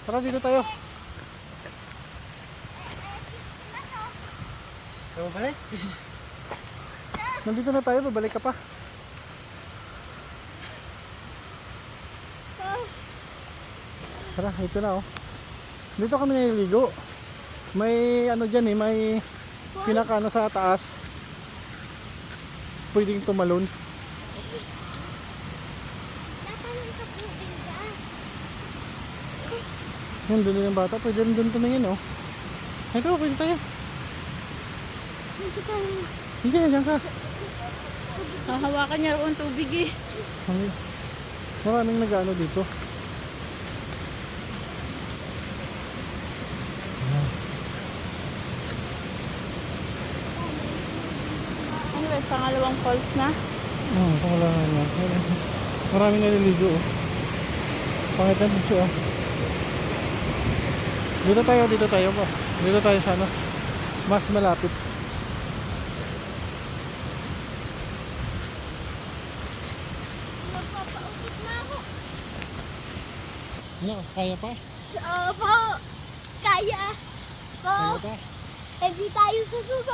Tara, dito tayo. Tayo balik? Nandito na tayo, babalik ka pa. Tara, ito na oh. Dito kami naliligo. May ano dyan eh, may pinaka sa taas. Pwedeng tumalon. Yan, doon yung bata. Pwede rin doon tumingin oh. Ito, pwede tayo. Hindi na, dyan ka. Hahawakan niya roon tubig eh. Maraming nag-ano dito. Anyway, pangalawang falls na. Pangalangan na. Maraming naliligo oh. Pangit ang picture oh. Dito tayo po. Dito tayo sa ano. Mas malapit. Magpapausap na ako. Ano, kaya pa? Opo. Kaya. Kaya pa? Hindi tayo susuko.